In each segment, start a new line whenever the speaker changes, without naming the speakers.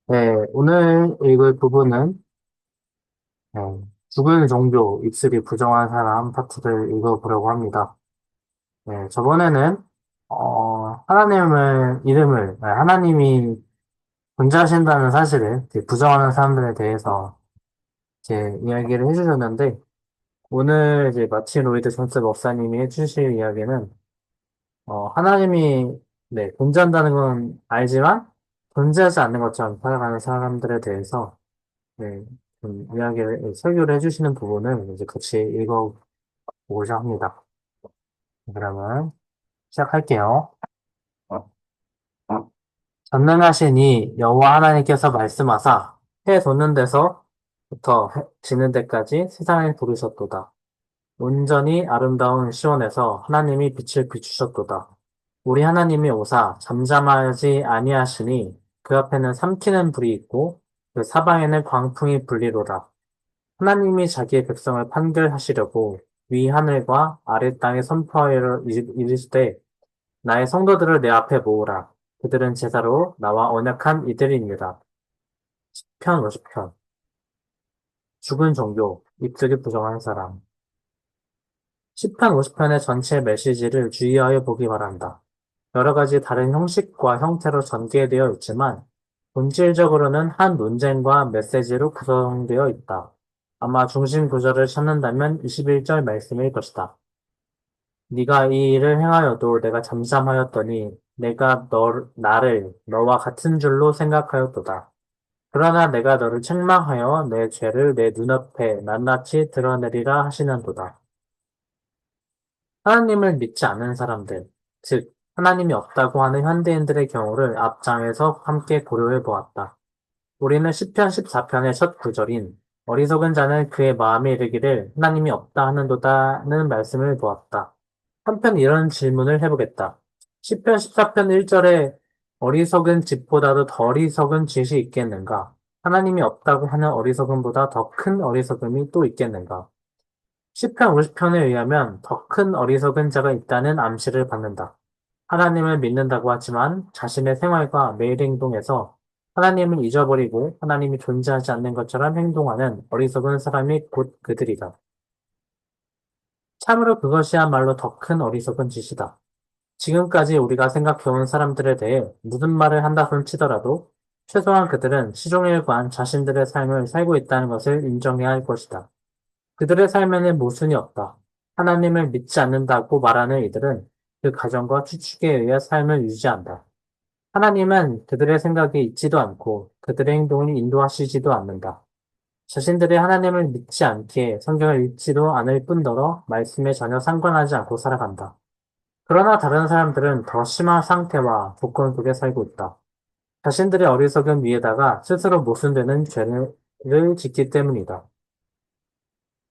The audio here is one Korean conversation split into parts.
네, 오늘 읽을 부분은 네, 죽은 종교, 입술이 부정한 사람 파트를 읽어보려고 합니다. 네, 저번에는 하나님을 이름을 하나님이 존재하신다는 사실을 이제 부정하는 사람들에 대해서 이제 이야기를 해주셨는데 오늘 이제 마틴 로이드 존스 목사님이 해주실 이야기는 하나님이 네, 존재한다는 건 알지만 존재하지 않는 것처럼 살아가는 사람들에 대해서 네, 좀 이야기를, 설교를 해주시는 부분을 이제 같이 읽어보고자 합니다. 그러면 시작할게요. 전능하신 이 여호와 하나님께서 말씀하사 해 돋는 데서부터 지는 데까지 세상을 부르셨도다. 온전히 아름다운 시온에서 하나님이 빛을 비추셨도다. 우리 하나님이 오사 잠잠하지 아니하시니 그 앞에는 삼키는 불이 있고 그 사방에는 광풍이 불리로다. 하나님이 자기의 백성을 판결하시려고 위 하늘과 아래 땅에 선포하여 이르시되 나의 성도들을 내 앞에 모으라. 그들은 제사로 나와 언약한 이들입니다. 10편 50편 죽은 종교 입술이 부정한 사람 10편 50편의 전체 메시지를 주의하여 보기 바란다. 여러 가지 다른 형식과 형태로 전개되어 있지만 본질적으로는 한 논쟁과 메시지로 구성되어 있다. 아마 중심 구절을 찾는다면 21절 말씀일 것이다. 네가 이 일을 행하여도 내가 잠잠하였더니 내가 나를 너와 같은 줄로 생각하였도다. 그러나 내가 너를 책망하여 내 죄를 내 눈앞에 낱낱이 드러내리라 하시는도다. 하나님을 믿지 않는 사람들, 즉 하나님이 없다고 하는 현대인들의 경우를 앞장에서 함께 고려해 보았다. 우리는 시편 14편의 첫 구절인 어리석은 자는 그의 마음에 이르기를 하나님이 없다 하는도다는 말씀을 보았다. 한편 이런 질문을 해보겠다. 시편 14편 1절에 어리석은 집보다도 더 어리석은 짓이 있겠는가? 하나님이 없다고 하는 어리석음보다 더 큰 어리석음이 또 있겠는가? 시편 50편에 의하면 더 큰 어리석은 자가 있다는 암시를 받는다. 하나님을 믿는다고 하지만 자신의 생활과 매일 행동에서 하나님을 잊어버리고 하나님이 존재하지 않는 것처럼 행동하는 어리석은 사람이 곧 그들이다. 참으로 그것이야말로 더 큰 어리석은 짓이다. 지금까지 우리가 생각해온 사람들에 대해 무슨 말을 한다 손 치더라도 최소한 그들은 시종일관 자신들의 삶을 살고 있다는 것을 인정해야 할 것이다. 그들의 삶에는 모순이 없다. 하나님을 믿지 않는다고 말하는 이들은 그 가정과 추측에 의해 삶을 유지한다. 하나님은 그들의 생각에 있지도 않고 그들의 행동을 인도하시지도 않는다. 자신들이 하나님을 믿지 않기에 성경을 읽지도 않을 뿐더러 말씀에 전혀 상관하지 않고 살아간다. 그러나 다른 사람들은 더 심한 상태와 조건 속에 살고 있다. 자신들의 어리석음 위에다가 스스로 모순되는 죄를 짓기 때문이다.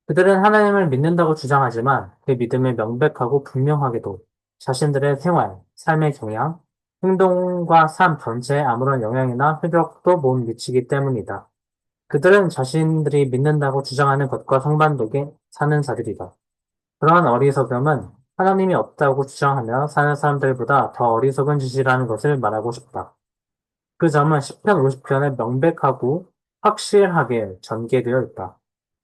그들은 하나님을 믿는다고 주장하지만 그 믿음이 명백하고 분명하게도 자신들의 생활, 삶의 경향, 행동과 삶 전체에 아무런 영향이나 효력도 못 미치기 때문이다. 그들은 자신들이 믿는다고 주장하는 것과 상반되게 사는 자들이다. 그러한 어리석음은 하나님이 없다고 주장하며 사는 사람들보다 더 어리석은 짓이라는 것을 말하고 싶다. 그 점은 10편 50편에 명백하고 확실하게 전개되어 있다.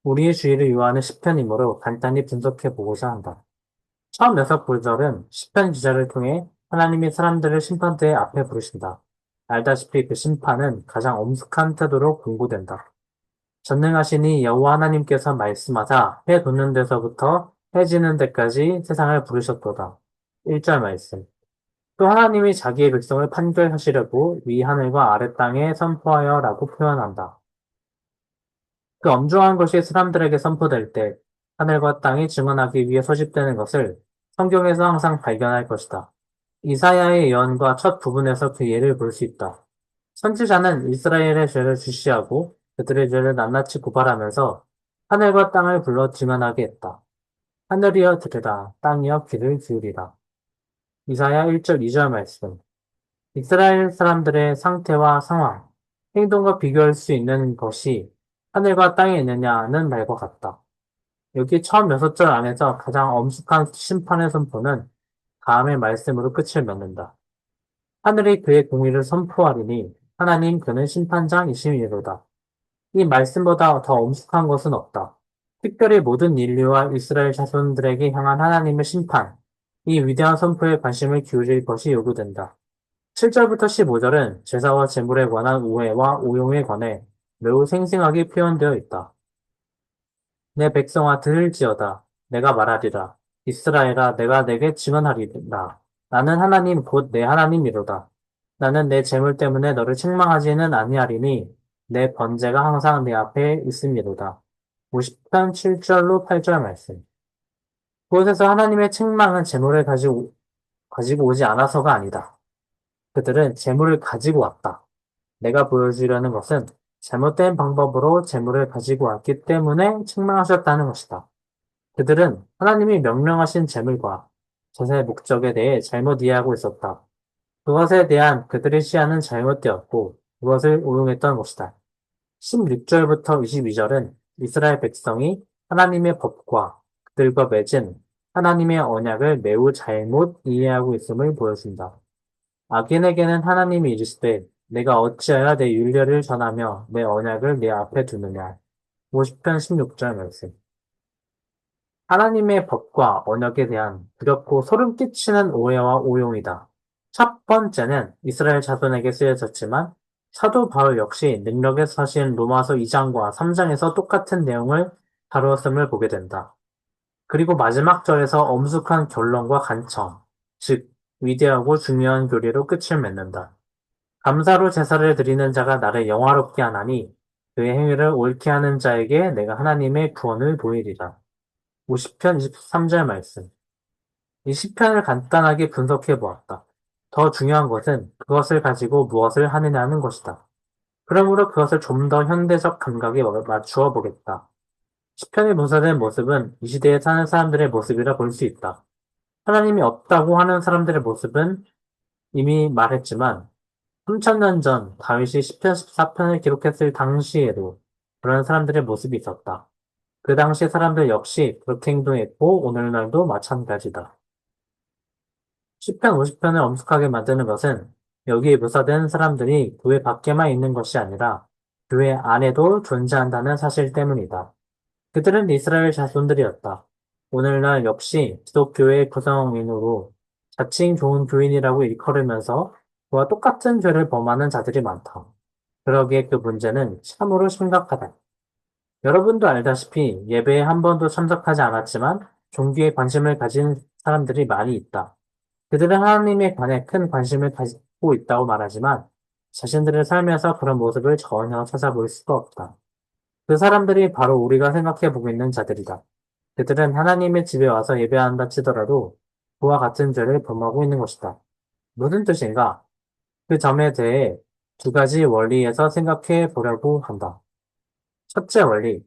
우리의 주의를 요하는 시편이므로 간단히 분석해 보고자 한다. 처음 6구절은 시편 기자를 통해 하나님이 사람들을 심판대에 앞에 부르신다. 알다시피 그 심판은 가장 엄숙한 태도로 공고된다. 전능하시니 여호와 하나님께서 말씀하사 해 돋는 데서부터 해 지는 데까지 세상을 부르셨도다. 1절 말씀. 또 하나님이 자기의 백성을 판결하시려고 위 하늘과 아래 땅에 선포하여 라고 표현한다. 그 엄중한 것이 사람들에게 선포될 때 하늘과 땅이 증언하기 위해 소집되는 것을 성경에서 항상 발견할 것이다. 이사야의 예언과 첫 부분에서 그 예를 볼 수 있다. 선지자는 이스라엘의 죄를 주시하고 그들의 죄를 낱낱이 고발하면서 하늘과 땅을 불러 증언하게 했다. 하늘이여 들으라, 땅이여 귀를 기울이라. 이사야 1절 2절 말씀. 이스라엘 사람들의 상태와 상황, 행동과 비교할 수 있는 것이 하늘과 땅에 있느냐는 말과 같다. 여기 처음 6절 안에서 가장 엄숙한 심판의 선포는 다음의 말씀으로 끝을 맺는다. 하늘이 그의 공의를 선포하리니 하나님 그는 심판장이심이로다. 이 말씀보다 더 엄숙한 것은 없다. 특별히 모든 인류와 이스라엘 자손들에게 향한 하나님의 심판, 이 위대한 선포에 관심을 기울일 것이 요구된다. 7절부터 15절은 제사와 제물에 관한 우애와 오용에 관해 매우 생생하게 표현되어 있다. 내 백성아 들을지어다. 내가 말하리라. 이스라엘아 내가 내게 증언하리라. 나는 하나님 곧 내 하나님이로다. 나는 내 재물 때문에 너를 책망하지는 아니하리니 내 번제가 항상 내 앞에 있음이로다. 50편 7절로 8절 말씀. 그곳에서 하나님의 책망은 재물을 가지고 오지 않아서가 아니다. 그들은 재물을 가지고 왔다. 내가 보여주려는 것은 잘못된 방법으로 재물을 가지고 왔기 때문에 책망하셨다는 것이다. 그들은 하나님이 명령하신 재물과 제사의 목적에 대해 잘못 이해하고 있었다. 그것에 대한 그들의 시야는 잘못되었고 그것을 오용했던 것이다. 16절부터 22절은 이스라엘 백성이 하나님의 법과 그들과 맺은 하나님의 언약을 매우 잘못 이해하고 있음을 보여준다. 악인에게는 하나님이 이르시되 내가 어찌하여 내 율례를 전하며 내 언약을 내 앞에 두느냐. 50편 16절 말씀. 하나님의 법과 언약에 대한 두렵고 소름 끼치는 오해와 오용이다. 첫 번째는 이스라엘 자손에게 쓰여졌지만 사도 바울 역시 능력의 서신 로마서 2장과 3장에서 똑같은 내용을 다루었음을 보게 된다. 그리고 마지막 절에서 엄숙한 결론과 간청, 즉 위대하고 중요한 교리로 끝을 맺는다. 감사로 제사를 드리는 자가 나를 영화롭게 하나니 그의 행위를 옳게 하는 자에게 내가 하나님의 구원을 보이리라. 50편 23절 말씀. 이 시편을 간단하게 분석해 보았다. 더 중요한 것은 그것을 가지고 무엇을 하느냐는 것이다. 그러므로 그것을 좀 더 현대적 감각에 맞추어 보겠다. 시편이 묘사된 모습은 이 시대에 사는 사람들의 모습이라 볼 수 있다. 하나님이 없다고 하는 사람들의 모습은 이미 말했지만 3000년 전 다윗이 시편 14편을 기록했을 당시에도 그런 사람들의 모습이 있었다. 그 당시 사람들 역시 그렇게 행동했고 오늘날도 마찬가지다. 시편 50편을 엄숙하게 만드는 것은 여기에 묘사된 사람들이 교회 밖에만 있는 것이 아니라 교회 안에도 존재한다는 사실 때문이다. 그들은 이스라엘 자손들이었다. 오늘날 역시 기독교의 구성인으로 자칭 좋은 교인이라고 일컬으면서 그와 똑같은 죄를 범하는 자들이 많다. 그러기에 그 문제는 참으로 심각하다. 여러분도 알다시피 예배에 한 번도 참석하지 않았지만 종교에 관심을 가진 사람들이 많이 있다. 그들은 하나님에 관해 큰 관심을 가지고 있다고 말하지만 자신들의 삶에서 그런 모습을 전혀 찾아볼 수가 없다. 그 사람들이 바로 우리가 생각해보고 있는 자들이다. 그들은 하나님의 집에 와서 예배한다 치더라도 그와 같은 죄를 범하고 있는 것이다. 무슨 뜻인가? 그 점에 대해 두 가지 원리에서 생각해 보려고 한다. 첫째 원리,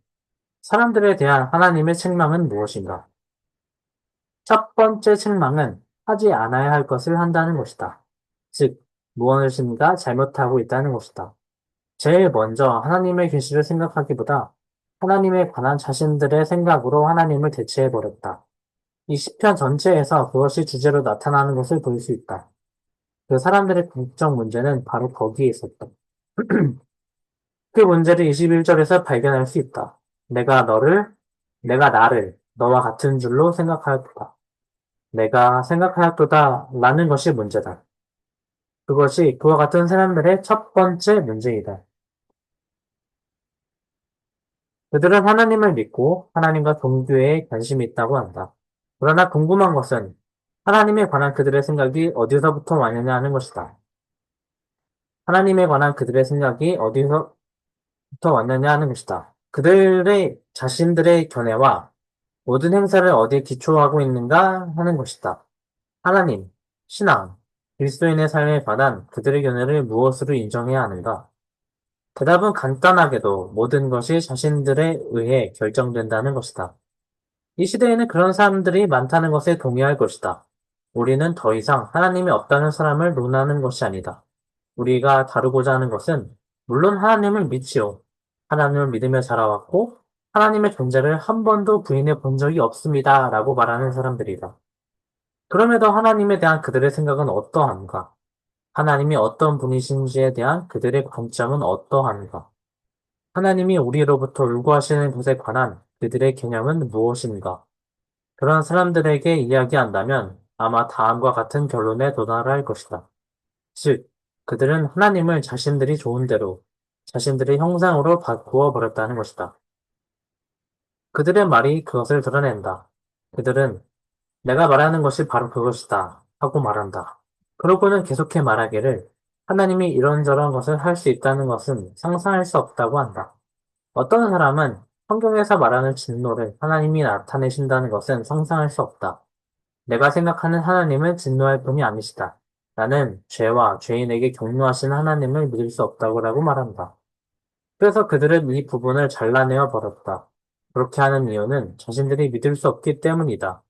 사람들에 대한 하나님의 책망은 무엇인가? 첫 번째 책망은 하지 않아야 할 것을 한다는 것이다. 즉, 무엇인가 잘못하고 있다는 것이다. 제일 먼저 하나님의 계시를 생각하기보다 하나님에 관한 자신들의 생각으로 하나님을 대체해버렸다. 이 시편 전체에서 그것이 주제로 나타나는 것을 볼 수 있다. 그 사람들의 궁극적 문제는 바로 거기에 있었다. 그 문제를 21절에서 발견할 수 있다. 내가 나를 너와 같은 줄로 생각하였다. 내가 생각하였도다 라는 것이 문제다. 그것이 그와 같은 사람들의 첫 번째 문제이다. 그들은 하나님을 믿고 하나님과 종교에 관심이 있다고 한다. 그러나 궁금한 것은 하나님에 관한 그들의 생각이 어디서부터 왔느냐 하는 것이다. 하나님에 관한 그들의 생각이 어디서부터 왔느냐 하는 것이다. 그들의 자신들의 견해와 모든 행사를 어디에 기초하고 있는가 하는 것이다. 하나님, 신앙, 그리스도인의 삶에 관한 그들의 견해를 무엇으로 인정해야 하는가? 대답은 간단하게도 모든 것이 자신들에 의해 결정된다는 것이다. 이 시대에는 그런 사람들이 많다는 것에 동의할 것이다. 우리는 더 이상 하나님이 없다는 사람을 논하는 것이 아니다. 우리가 다루고자 하는 것은 물론 하나님을 믿지요. 하나님을 믿으며 자라왔고 하나님의 존재를 한 번도 부인해 본 적이 없습니다. 라고 말하는 사람들이다. 그럼에도 하나님에 대한 그들의 생각은 어떠한가? 하나님이 어떤 분이신지에 대한 그들의 관점은 어떠한가? 하나님이 우리로부터 요구하시는 것에 관한 그들의 개념은 무엇인가? 그런 사람들에게 이야기한다면 아마 다음과 같은 결론에 도달할 것이다. 즉, 그들은 하나님을 자신들이 좋은 대로 자신들의 형상으로 바꾸어 버렸다는 것이다. 그들의 말이 그것을 드러낸다. 그들은 내가 말하는 것이 바로 그것이다 하고 말한다. 그러고는 계속해 말하기를 하나님이 이런저런 것을 할 수 있다는 것은 상상할 수 없다고 한다. 어떤 사람은 성경에서 말하는 진노를 하나님이 나타내신다는 것은 상상할 수 없다. 내가 생각하는 하나님은 진노할 분이 아니시다. 나는 죄와 죄인에게 격려하신 하나님을 믿을 수 없다고 말한다. 그래서 그들은 이 부분을 잘라내어 버렸다. 그렇게 하는 이유는 자신들이 믿을 수 없기 때문이다.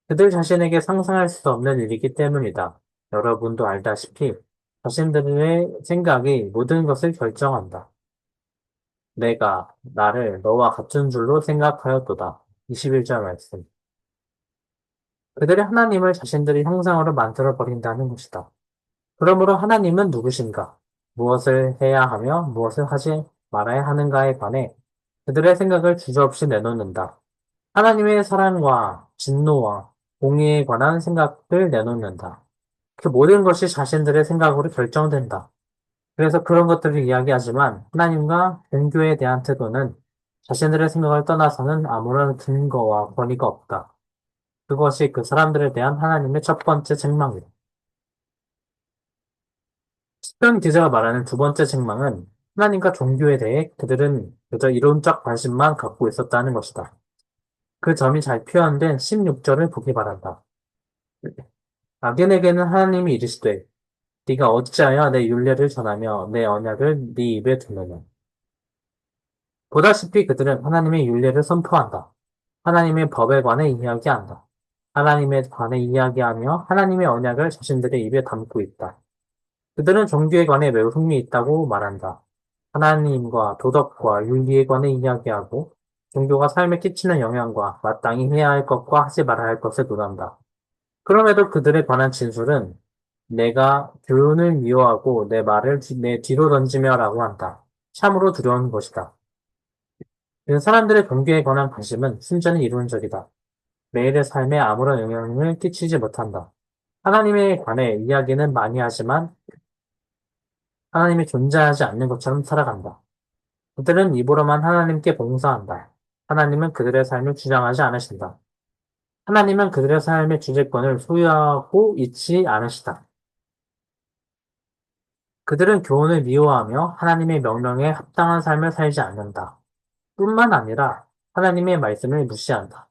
그들 자신에게 상상할 수 없는 일이기 때문이다. 여러분도 알다시피 자신들의 생각이 모든 것을 결정한다. 내가 나를 너와 같은 줄로 생각하였도다. 21절 말씀. 그들이 하나님을 자신들의 형상으로 만들어 버린다는 것이다. 그러므로 하나님은 누구신가? 무엇을 해야 하며 무엇을 하지 말아야 하는가에 관해 그들의 생각을 주저없이 내놓는다. 하나님의 사랑과 진노와 공의에 관한 생각을 내놓는다. 그 모든 것이 자신들의 생각으로 결정된다. 그래서 그런 것들을 이야기하지만 하나님과 종교에 대한 태도는 자신들의 생각을 떠나서는 아무런 근거와 권위가 없다. 그것이 그 사람들에 대한 하나님의 첫 번째 책망이다. 시편 기자가 말하는 두 번째 책망은 하나님과 종교에 대해 그들은 그저 이론적 관심만 갖고 있었다는 것이다. 그 점이 잘 표현된 16절을 보기 바란다. 악인에게는 하나님이 이르시되 네가 어찌하여 내 율례를 전하며 내 언약을 네 입에 두느냐. 보다시피 그들은 하나님의 율례를 선포한다. 하나님의 법에 관해 이야기한다. 하나님에 관해 이야기하며 하나님의 언약을 자신들의 입에 담고 있다. 그들은 종교에 관해 매우 흥미있다고 말한다. 하나님과 도덕과 윤리에 관해 이야기하고 종교가 삶에 끼치는 영향과 마땅히 해야 할 것과 하지 말아야 할 것을 논한다. 그럼에도 그들에 관한 진술은 내가 교훈을 미워하고 내 말을 내 뒤로 던지며라고 한다. 참으로 두려운 것이다. 그 사람들의 종교에 관한 관심은 순전히 이론적이다. 매일의 삶에 아무런 영향을 끼치지 못한다. 하나님에 관해 이야기는 많이 하지만 하나님이 존재하지 않는 것처럼 살아간다. 그들은 입으로만 하나님께 봉사한다. 하나님은 그들의 삶을 주장하지 않으신다. 하나님은 그들의 삶의 주재권을 소유하고 있지 않으시다. 그들은 교훈을 미워하며 하나님의 명령에 합당한 삶을 살지 않는다. 뿐만 아니라 하나님의 말씀을 무시한다.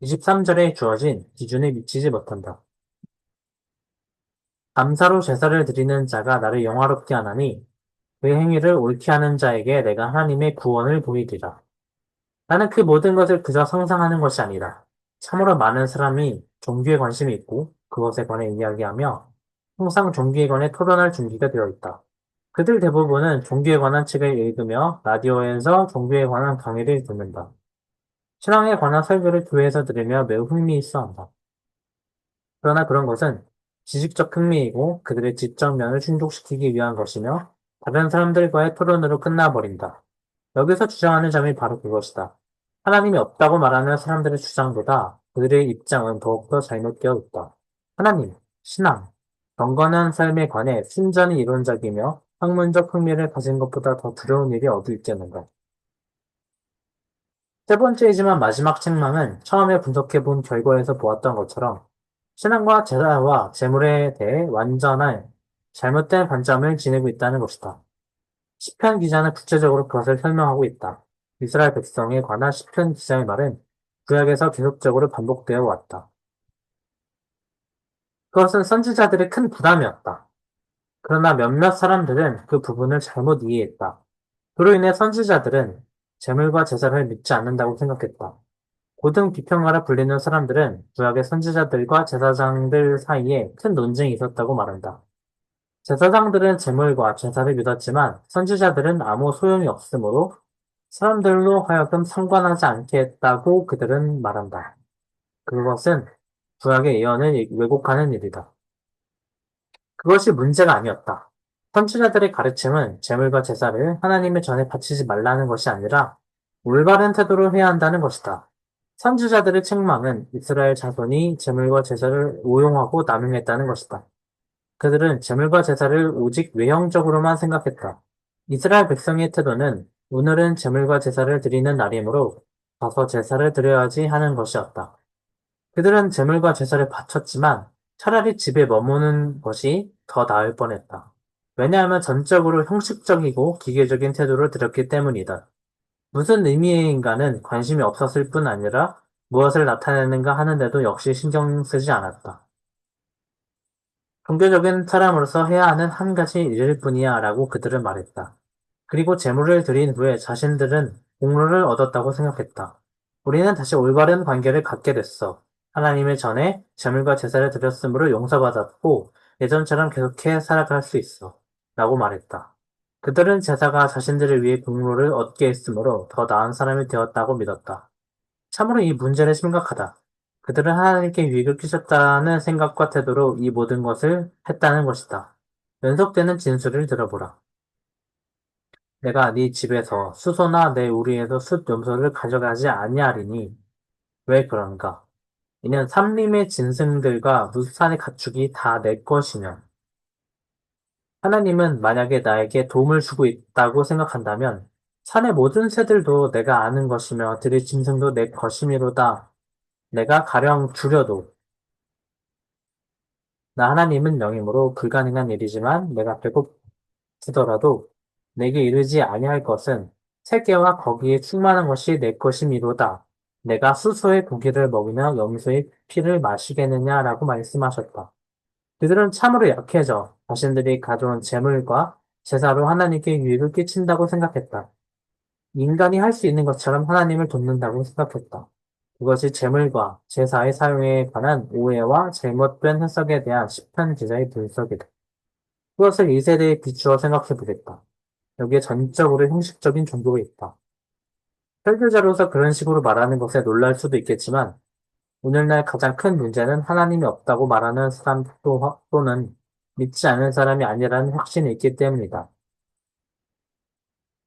23절에 주어진 기준에 미치지 못한다. 감사로 제사를 드리는 자가 나를 영화롭게 하나니 그 행위를 옳게 하는 자에게 내가 하나님의 구원을 보이리라. 나는 그 모든 것을 그저 상상하는 것이 아니라 참으로 많은 사람이 종교에 관심이 있고 그것에 관해 이야기하며 항상 종교에 관해 토론할 준비가 되어 있다. 그들 대부분은 종교에 관한 책을 읽으며 라디오에서 종교에 관한 강의를 듣는다. 신앙에 관한 설교를 교회에서 들으며 매우 흥미있어 한다. 그러나 그런 것은 지식적 흥미이고 그들의 지적 면을 충족시키기 위한 것이며 다른 사람들과의 토론으로 끝나버린다. 여기서 주장하는 점이 바로 그것이다. 하나님이 없다고 말하는 사람들의 주장보다 그들의 입장은 더욱더 잘못되어 있다. 하나님, 신앙, 경건한 삶에 관해 순전히 이론적이며 학문적 흥미를 가진 것보다 더 두려운 일이 어디 있겠는가. 세 번째이지만 마지막 책망은 처음에 분석해본 결과에서 보았던 것처럼 신앙과 제사와 재물에 대해 완전한 잘못된 관점을 지니고 있다는 것이다. 시편 기자는 구체적으로 그것을 설명하고 있다. 이스라엘 백성에 관한 시편 기자의 말은 구약에서 계속적으로 반복되어 왔다. 그것은 선지자들의 큰 부담이었다. 그러나 몇몇 사람들은 그 부분을 잘못 이해했다. 그로 인해 선지자들은 재물과 제사를 믿지 않는다고 생각했다. 고등 비평가라 불리는 사람들은 구약의 선지자들과 제사장들 사이에 큰 논쟁이 있었다고 말한다. 제사장들은 제물과 제사를 믿었지만 선지자들은 아무 소용이 없으므로 사람들로 하여금 상관하지 않게 했다고 그들은 말한다. 그것은 구약의 예언을 왜곡하는 일이다. 그것이 문제가 아니었다. 선지자들의 가르침은 재물과 제사를 하나님의 전에 바치지 말라는 것이 아니라 올바른 태도로 해야 한다는 것이다. 선지자들의 책망은 이스라엘 자손이 재물과 제사를 오용하고 남용했다는 것이다. 그들은 재물과 제사를 오직 외형적으로만 생각했다. 이스라엘 백성의 태도는 오늘은 재물과 제사를 드리는 날이므로 가서 제사를 드려야지 하는 것이었다. 그들은 재물과 제사를 바쳤지만 차라리 집에 머무는 것이 더 나을 뻔했다. 왜냐하면 전적으로 형식적이고 기계적인 태도를 들였기 때문이다. 무슨 의미인가는 관심이 없었을 뿐 아니라 무엇을 나타내는가 하는데도 역시 신경 쓰지 않았다. 종교적인 사람으로서 해야 하는 한 가지 일일 뿐이야 라고 그들은 말했다. 그리고 재물을 드린 후에 자신들은 공로를 얻었다고 생각했다. 우리는 다시 올바른 관계를 갖게 됐어. 하나님의 전에 재물과 제사를 드렸으므로 용서받았고 예전처럼 계속해 살아갈 수 있어. 라고 말했다. 그들은 제사가 자신들을 위해 공로를 얻게 했으므로 더 나은 사람이 되었다고 믿었다. 참으로 이 문제는 심각하다. 그들은 하나님께 유익을 끼쳤다는 생각과 태도로 이 모든 것을 했다는 것이다. 연속되는 진술을 들어보라. 내가 네 집에서 수소나 내 우리에서 숫 염소를 가져가지 아니하리니 왜 그런가? 이는 삼림의 짐승들과 무산의 가축이 다 내 것이며 하나님은 만약에 나에게 도움을 주고 있다고 생각한다면 산의 모든 새들도 내가 아는 것이며 들의 짐승도 내 것이미로다. 내가 가령 줄여도 나 하나님은 명임으로 불가능한 일이지만 내가 배고프더라도 내게 이르지 아니할 것은 세계와 거기에 충만한 것이 내 것이미로다. 내가 수소의 고기를 먹으며 염소의 피를 마시겠느냐라고 말씀하셨다. 그들은 참으로 약해져 자신들이 가져온 재물과 제사로 하나님께 유익을 끼친다고 생각했다. 인간이 할 수 있는 것처럼 하나님을 돕는다고 생각했다. 그것이 재물과 제사의 사용에 관한 오해와 잘못된 해석에 대한 시편 기자의 분석이다. 그것을 이 세대에 비추어 생각해 보겠다. 여기에 전적으로 형식적인 종교가 있다. 설교자로서 그런 식으로 말하는 것에 놀랄 수도 있겠지만, 오늘날 가장 큰 문제는 하나님이 없다고 말하는 사람 또는 믿지 않는 사람이 아니라는 확신이 있기 때문이다.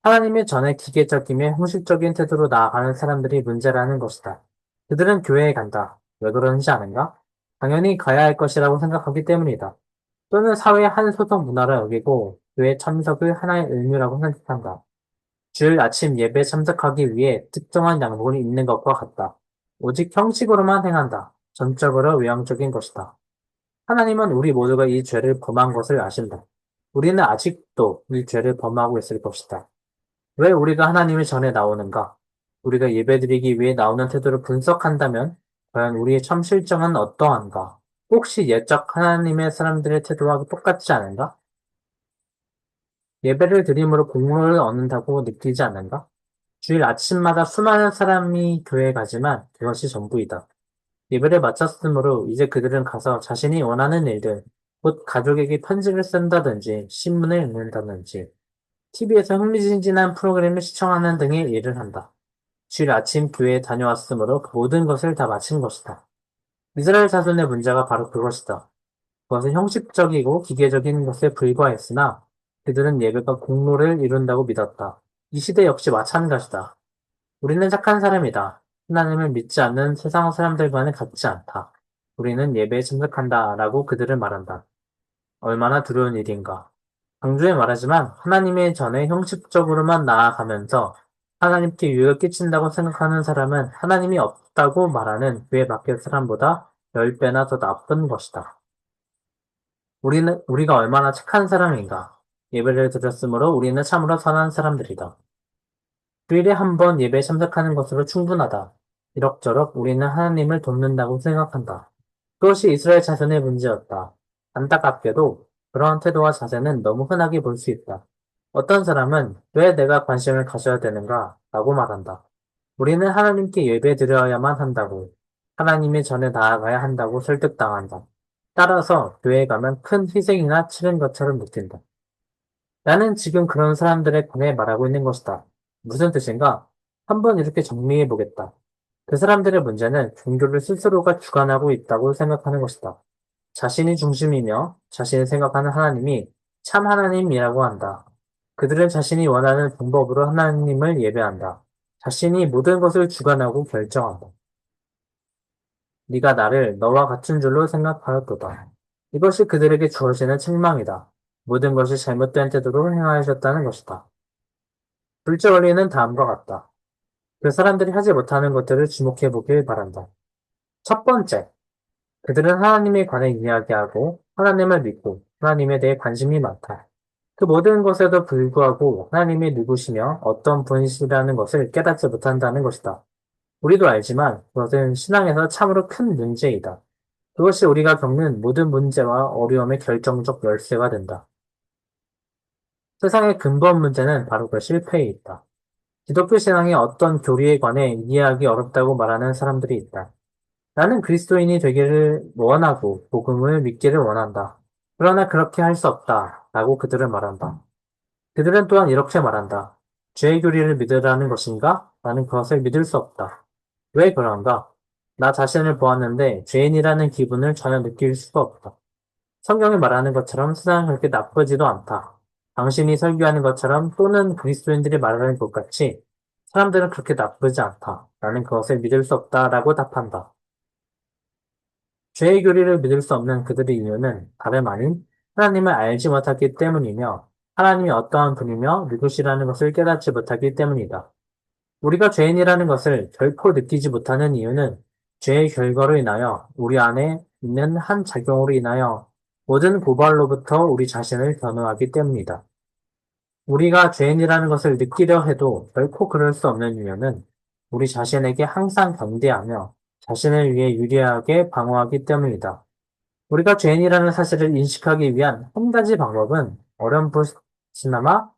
하나님의 전에 기계적이며 형식적인 태도로 나아가는 사람들이 문제라는 것이다. 그들은 교회에 간다. 왜 그러는지 아는가? 당연히 가야 할 것이라고 생각하기 때문이다. 또는 사회의 한 소속 문화를 여기고 교회 참석을 하나의 의무라고 생각한다. 주일 아침 예배에 참석하기 위해 특정한 양복을 입는 것과 같다. 오직 형식으로만 행한다. 전적으로 외형적인 것이다. 하나님은 우리 모두가 이 죄를 범한 것을 아신다. 우리는 아직도 이 죄를 범하고 있을 것이다. 왜 우리가 하나님의 전에 나오는가? 우리가 예배드리기 위해 나오는 태도를 분석한다면 과연 우리의 참 실정은 어떠한가? 혹시 옛적 하나님의 사람들의 태도와 똑같지 않은가? 예배를 드림으로 공로를 얻는다고 느끼지 않는가? 주일 아침마다 수많은 사람이 교회에 가지만 그것이 전부이다. 예배를 마쳤으므로 이제 그들은 가서 자신이 원하는 일들, 곧 가족에게 편지를 쓴다든지 신문을 읽는다든지 TV에서 흥미진진한 프로그램을 시청하는 등의 일을 한다. 주일 아침 교회에 다녀왔으므로 그 모든 것을 다 마친 것이다. 이스라엘 자손의 문제가 바로 그것이다. 그것은 형식적이고 기계적인 것에 불과했으나 그들은 예배가 공로를 이룬다고 믿었다. 이 시대 역시 마찬가지다. 우리는 착한 사람이다. 하나님을 믿지 않는 세상 사람들과는 같지 않다. 우리는 예배에 참석한다. 라고 그들은 말한다. 얼마나 두려운 일인가. 강조해 말하지만 하나님의 전에 형식적으로만 나아가면서 하나님께 유익을 끼친다고 생각하는 사람은 하나님이 없다고 말하는 교회 밖의 사람보다 10배나 더 나쁜 것이다. 우리가 얼마나 착한 사람인가. 예배를 드렸으므로 우리는 참으로 선한 사람들이다. 주일에 한 번 예배에 참석하는 것으로 충분하다. 이럭저럭 우리는 하나님을 돕는다고 생각한다. 그것이 이스라엘 자손의 문제였다. 안타깝게도 그러한 태도와 자세는 너무 흔하게 볼 수 있다. 어떤 사람은 왜 내가 관심을 가져야 되는가? 라고 말한다. 우리는 하나님께 예배드려야만 한다고, 하나님의 전에 나아가야 한다고 설득당한다. 따라서 교회에 가면 큰 희생이나 치른 것처럼 느낀다. 나는 지금 그런 사람들에 관해 말하고 있는 것이다. 무슨 뜻인가? 한번 이렇게 정리해 보겠다. 그 사람들의 문제는 종교를 스스로가 주관하고 있다고 생각하는 것이다. 자신이 중심이며 자신이 생각하는 하나님이 참 하나님이라고 한다. 그들은 자신이 원하는 방법으로 하나님을 예배한다. 자신이 모든 것을 주관하고 결정한다. 네가 나를 너와 같은 줄로 생각하였도다. 이것이 그들에게 주어지는 책망이다. 모든 것이 잘못된 태도로 행하셨다는 것이다. 둘째 원리는 다음과 같다. 그 사람들이 하지 못하는 것들을 주목해 보길 바란다. 첫 번째, 그들은 하나님에 관해 이야기하고 하나님을 믿고 하나님에 대해 관심이 많다. 그 모든 것에도 불구하고 하나님이 누구시며 어떤 분이시라는 것을 깨닫지 못한다는 것이다. 우리도 알지만 그것은 신앙에서 참으로 큰 문제이다. 그것이 우리가 겪는 모든 문제와 어려움의 결정적 열쇠가 된다. 세상의 근본 문제는 바로 그 실패에 있다. 기독교 신앙의 어떤 교리에 관해 이해하기 어렵다고 말하는 사람들이 있다. 나는 그리스도인이 되기를 원하고 복음을 믿기를 원한다. 그러나 그렇게 할 수 없다. 라고 그들은 말한다. 그들은 또한 이렇게 말한다. 죄의 교리를 믿으라는 것인가? 나는 그것을 믿을 수 없다. 왜 그런가? 나 자신을 보았는데 죄인이라는 기분을 전혀 느낄 수가 없다. 성경이 말하는 것처럼 세상은 그렇게 나쁘지도 않다. 당신이 설교하는 것처럼 또는 그리스도인들이 말하는 것 같이 사람들은 그렇게 나쁘지 않다. 나는 그것을 믿을 수 없다라고 답한다. 죄의 교리를 믿을 수 없는 그들의 이유는 다름 아닌 하나님을 알지 못했기 때문이며 하나님이 어떠한 분이며 누구시라는 것을 깨닫지 못하기 때문이다. 우리가 죄인이라는 것을 결코 느끼지 못하는 이유는 죄의 결과로 인하여 우리 안에 있는 한 작용으로 인하여 모든 고발로부터 우리 자신을 변호하기 때문이다. 우리가 죄인이라는 것을 느끼려 해도 결코 그럴 수 없는 이유는 우리 자신에게 항상 경대하며 자신을 위해 유리하게 방어하기 때문이다. 우리가 죄인이라는 사실을 인식하기 위한 한 가지 방법은 어렴풋이나마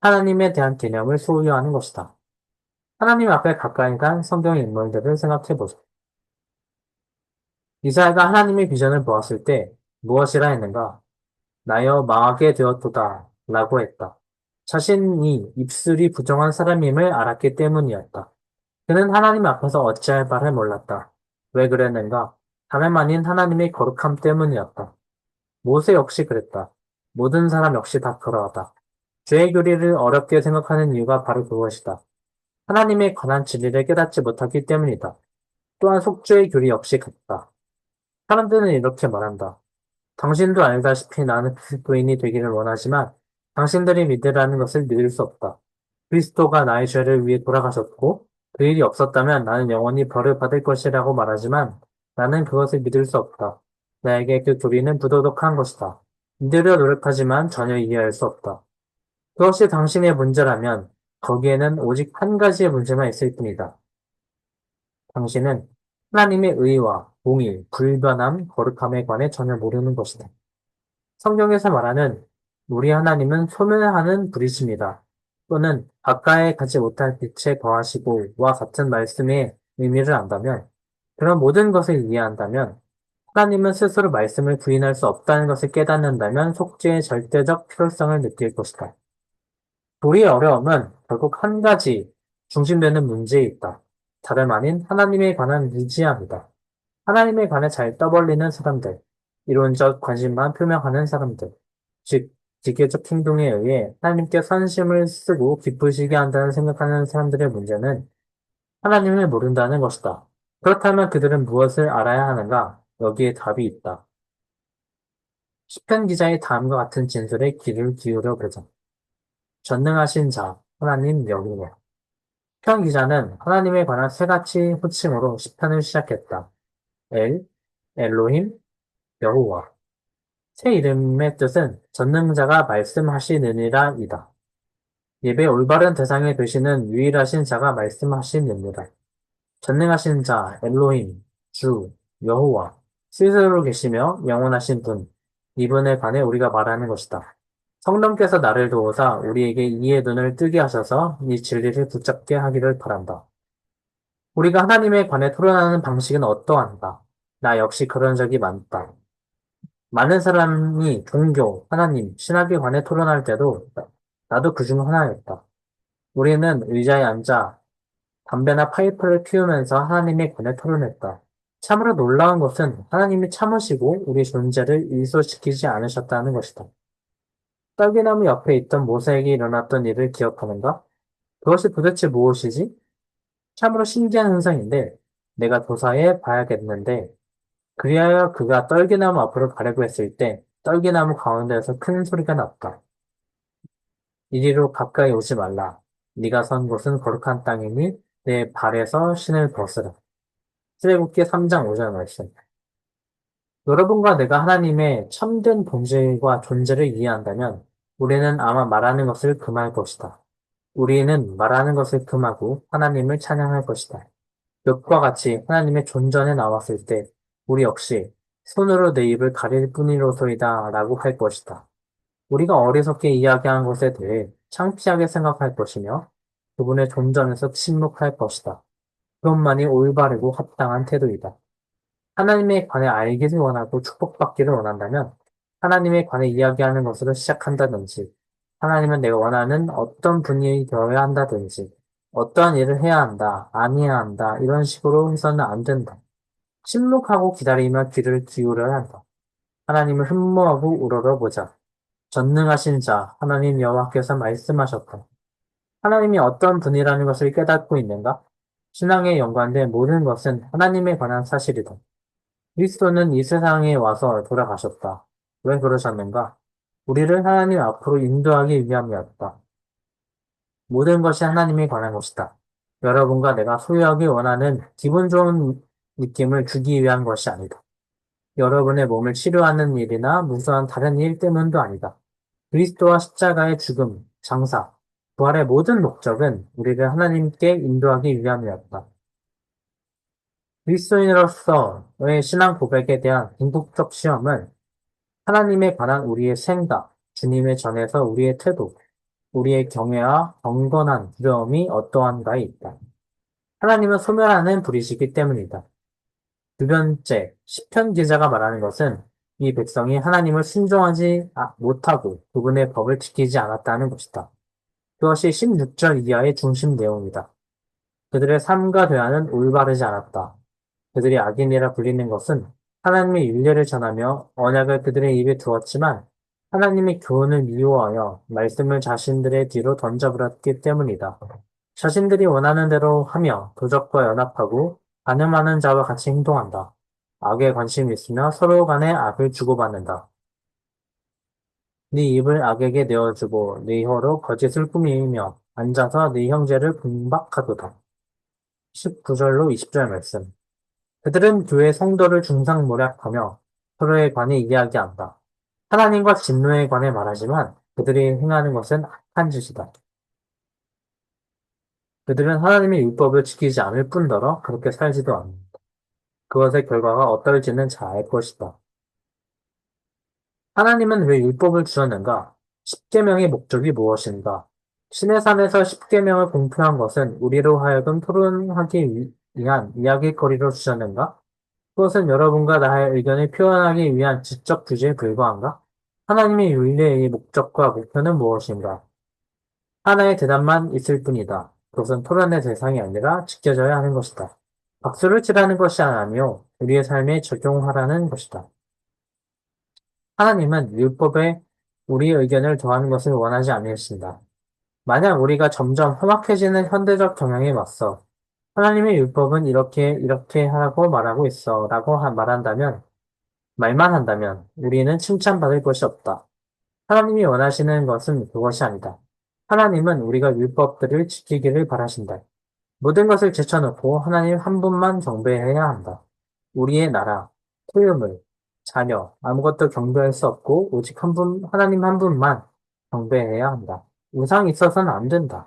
하나님에 대한 개념을 소유하는 것이다. 하나님 앞에 가까이 간 성경 인물들을 생각해보자. 이사야가 하나님의 비전을 보았을 때 무엇이라 했는가? 나여 망하게 되었도다 라고 했다. 자신이 입술이 부정한 사람임을 알았기 때문이었다. 그는 하나님 앞에서 어찌할 바를 몰랐다. 왜 그랬는가? 다름 아닌 하나님의 거룩함 때문이었다. 모세 역시 그랬다. 모든 사람 역시 다 그러하다. 죄의 교리를 어렵게 생각하는 이유가 바로 그것이다. 하나님에 관한 진리를 깨닫지 못하기 때문이다. 또한 속죄의 교리 역시 같다. 사람들은 이렇게 말한다. 당신도 알다시피 나는 그리스도인이 되기를 원하지만 당신들이 믿으라는 것을 믿을 수 없다. 그리스도가 나의 죄를 위해 돌아가셨고 그 일이 없었다면 나는 영원히 벌을 받을 것이라고 말하지만 나는 그것을 믿을 수 없다. 나에게 그 교리는 부도덕한 것이다. 믿으려 노력하지만 전혀 이해할 수 없다. 그것이 당신의 문제라면 거기에는 오직 한 가지의 문제만 있을 뿐이다. 당신은 하나님의 의와 공의, 불변함, 거룩함에 관해 전혀 모르는 것이다. 성경에서 말하는 우리 하나님은 소멸하는 분이십니다. 또는 가까이 가지 못할 빛에 거하시고와 같은 말씀의 의미를 안다면, 그런 모든 것을 이해한다면, 하나님은 스스로 말씀을 부인할 수 없다는 것을 깨닫는다면 속죄의 절대적 필요성을 느낄 것이다. 우리의 어려움은 결국 한 가지 중심되는 문제에 있다. 다름 아닌 하나님에 관한 무지함이다. 하나님에 관해 잘 떠벌리는 사람들, 이론적 관심만 표명하는 사람들, 즉, 기계적 행동에 의해 하나님께 선심을 쓰고 기쁘시게 한다는 생각하는 사람들의 문제는 하나님을 모른다는 것이다. 그렇다면 그들은 무엇을 알아야 하는가? 여기에 답이 있다. 시편 기자의 다음과 같은 진술에 귀를 기울여 보자. 전능하신 자, 하나님 여호와. 시편 기자는 하나님에 관한 세 가지 호칭으로 시편을 시작했다. 엘, 엘로힘, 여호와. 새 이름의 뜻은 전능자가 말씀하시느니라이다. 예배 올바른 대상이 되시는 유일하신 자가 말씀하시느니라. 전능하신 자, 엘로힘, 주, 여호와, 스스로 계시며 영원하신 분, 이분에 관해 우리가 말하는 것이다. 성령께서 나를 도우사 우리에게 이해 눈을 뜨게 하셔서 이 진리를 붙잡게 하기를 바란다. 우리가 하나님에 관해 토론하는 방식은 어떠한가? 나 역시 그런 적이 많다. 많은 사람이 종교, 하나님, 신학에 관해 토론할 때도 나도 그중 하나였다. 우리는 의자에 앉아 담배나 파이프를 피우면서 하나님에 관해 토론했다. 참으로 놀라운 것은 하나님이 참으시고 우리 존재를 일소시키지 않으셨다는 것이다. 딸기나무 옆에 있던 모세에게 일어났던 일을 기억하는가? 그것이 도대체 무엇이지? 참으로 신기한 현상인데 내가 조사해 봐야겠는데 그리하여 그가 떨기나무 앞으로 가려고 했을 때 떨기나무 가운데에서 큰 소리가 났다. 이리로 가까이 오지 말라. 네가 선 곳은 거룩한 땅이니 내 발에서 신을 벗으라. 출애굽기 3장 5절 말씀. 여러분과 내가 하나님의 참된 본질과 존재를 이해한다면 우리는 아마 말하는 것을 금할 것이다. 우리는 말하는 것을 금하고 하나님을 찬양할 것이다. 욥과 같이 하나님의 존전에 나왔을 때 우리 역시 손으로 내 입을 가릴 뿐이로소이다 라고 할 것이다. 우리가 어리석게 이야기한 것에 대해 창피하게 생각할 것이며 그분의 존전에서 침묵할 것이다. 그것만이 올바르고 합당한 태도이다. 하나님에 관해 알기를 원하고 축복받기를 원한다면 하나님에 관해 이야기하는 것으로 시작한다든지 하나님은 내가 원하는 어떤 분이 되어야 한다든지 어떠한 일을 해야 한다, 아니해야 한다 이런 식으로 해서는 안 된다. 침묵하고 기다리며 귀를 기울여야 한다. 하나님을 흠모하고 우러러보자. 전능하신 자 하나님 여호와께서 말씀하셨다. 하나님이 어떤 분이라는 것을 깨닫고 있는가? 신앙에 연관된 모든 것은 하나님에 관한 사실이다. 그리스도는 이 세상에 와서 돌아가셨다. 왜 그러셨는가? 우리를 하나님 앞으로 인도하기 위함이었다. 모든 것이 하나님에 관한 것이다. 여러분과 내가 소유하기 원하는 기분 좋은 느낌을 주기 위한 것이 아니다. 여러분의 몸을 치료하는 일이나 무수한 다른 일 때문도 아니다. 그리스도와 십자가의 죽음, 장사, 부활의 모든 목적은 우리를 하나님께 인도하기 위함이었다. 그리스도인으로서의 신앙 고백에 대한 궁극적 시험은 하나님에 관한 우리의 생각, 주님의 전에서 우리의 태도, 우리의 경외와 경건한 두려움이 어떠한가에 있다. 하나님은 소멸하는 분이시기 때문이다. 두 번째, 시편 기자가 말하는 것은 이 백성이 하나님을 순종하지 못하고 그분의 법을 지키지 않았다는 것이다. 그것이 16절 이하의 중심 내용이다. 그들의 삶과 대화는 올바르지 않았다. 그들이 악인이라 불리는 것은 하나님의 윤례를 전하며 언약을 그들의 입에 두었지만 하나님의 교훈을 미워하여 말씀을 자신들의 뒤로 던져버렸기 때문이다. 자신들이 원하는 대로 하며 도적과 연합하고 간음하는 자와 같이 행동한다. 악에 관심이 있으며 서로 간에 악을 주고받는다. 네 입을 악에게 내어주고 네 혀로 거짓을 꾸미며 앉아서 네 형제를 공박하도다. 19절로 20절 말씀. 그들은 교회 성도를 중상모략하며 서로에 관해 이야기한다. 하나님과 진노에 관해 말하지만 그들이 행하는 것은 악한 짓이다. 그들은 하나님의 율법을 지키지 않을 뿐더러 그렇게 살지도 않는다. 그것의 결과가 어떨지는 잘 알 것이다. 하나님은 왜 율법을 주셨는가? 십계명의 목적이 무엇인가? 신의 산에서 십계명을 공표한 것은 우리로 하여금 토론하기 위한 이야기거리로 주셨는가? 그것은 여러분과 나의 의견을 표현하기 위한 지적 주제에 불과한가? 하나님의 윤리의 목적과 목표는 무엇인가? 하나의 대답만 있을 뿐이다. 그것은 토론의 대상이 아니라 지켜져야 하는 것이다. 박수를 치라는 것이 아니며 우리의 삶에 적용하라는 것이다. 하나님은 율법에 우리의 의견을 더하는 것을 원하지 않으신다. 만약 우리가 점점 험악해지는 현대적 경향에 맞서 하나님의 율법은 이렇게 하라고 말하고 있어 라고 말한다면 말만 한다면 우리는 칭찬받을 것이 없다. 하나님이 원하시는 것은 그것이 아니다. 하나님은 우리가 율법들을 지키기를 바라신다. 모든 것을 제쳐놓고 하나님 한 분만 경배해야 한다. 우리의 나라, 소유물, 자녀, 아무것도 경배할 수 없고 오직 하나님 한 분만 경배해야 한다. 우상이 있어서는 안 된다.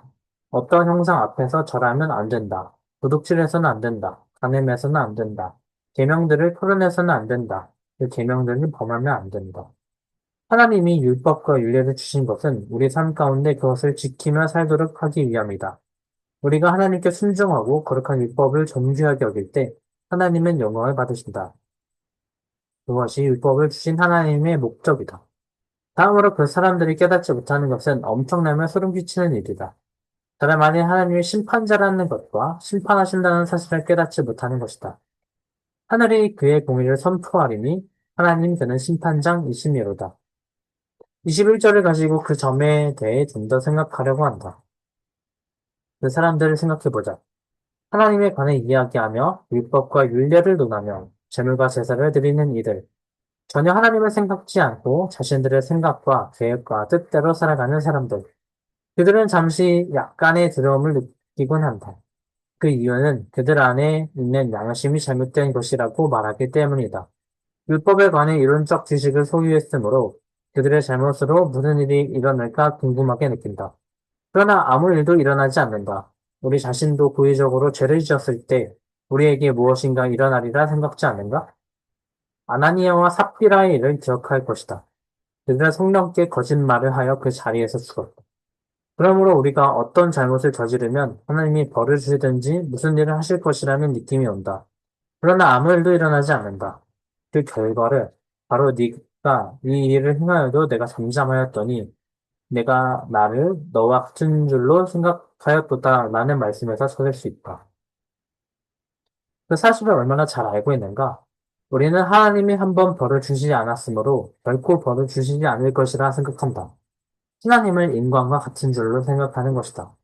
어떤 형상 앞에서 절하면 안 된다. 도둑질해서는 안 된다. 간음해서는 안 된다. 계명들을 토론해서는 안 된다. 그 계명들을 범하면 안 된다. 하나님이 율법과 윤례를 주신 것은 우리 삶 가운데 그것을 지키며 살도록 하기 위함이다. 우리가 하나님께 순종하고 거룩한 율법을 존귀하게 여길 때 하나님은 영광을 받으신다. 그것이 율법을 주신 하나님의 목적이다. 다음으로 그 사람들이 깨닫지 못하는 것은 엄청나며 소름 끼치는 일이다. 다름 아닌 하나님이 심판자라는 것과 심판하신다는 사실을 깨닫지 못하는 것이다. 하늘이 그의 공의를 선포하리니 하나님 그는 심판장이시미로다. 21절을 가지고 그 점에 대해 좀 더 생각하려고 한다. 그 사람들을 생각해보자. 하나님에 관해 이야기하며 율법과 율례를 논하며 제물과 제사를 드리는 이들. 전혀 하나님을 생각지 않고 자신들의 생각과 계획과 뜻대로 살아가는 사람들. 그들은 잠시 약간의 두려움을 느끼곤 한다. 그 이유는 그들 안에 있는 양심이 잘못된 것이라고 말하기 때문이다. 율법에 관해 이론적 지식을 소유했으므로 그들의 잘못으로 무슨 일이 일어날까 궁금하게 느낀다. 그러나 아무 일도 일어나지 않는다. 우리 자신도 고의적으로 죄를 지었을 때 우리에게 무엇인가 일어나리라 생각지 않는가? 아나니아와 삽비라의 일을 기억할 것이다. 그들은 성령께 거짓말을 하여 그 자리에서 죽었다. 그러므로 우리가 어떤 잘못을 저지르면 하나님이 벌을 주시든지 무슨 일을 하실 것이라는 느낌이 온다. 그러나 아무 일도 일어나지 않는다. 그 결과를 바로 네가 이 일을 행하여도 내가 잠잠하였더니 내가 나를 너와 같은 줄로 생각하였도다 라는 말씀에서 찾을 수 있다. 그 사실을 얼마나 잘 알고 있는가? 우리는 하나님이 한 번 벌을 주시지 않았으므로 결코 벌을 주시지 않을 것이라 생각한다. 하나님을 인간과 같은 줄로 생각하는 것이다.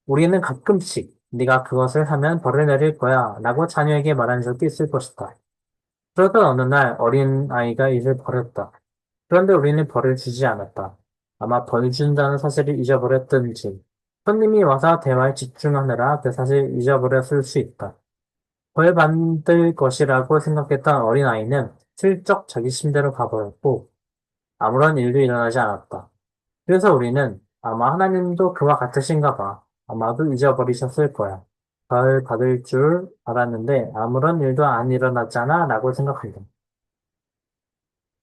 우리는 가끔씩 네가 그것을 하면 벌을 내릴 거야 라고 자녀에게 말한 적이 있을 것이다. 그러던 어느 날 어린 아이가 이를 버렸다. 그런데 우리는 벌을 주지 않았다. 아마 벌 준다는 사실을 잊어버렸든지 손님이 와서 대화에 집중하느라 그 사실을 잊어버렸을 수 있다. 벌 받을 것이라고 생각했던 어린아이는 슬쩍 자기 침대로 가버렸고 아무런 일도 일어나지 않았다. 그래서 우리는 아마 하나님도 그와 같으신가 봐. 아마도 잊어버리셨을 거야. 벌 받을 줄 알았는데 아무런 일도 안 일어났잖아 라고 생각한다.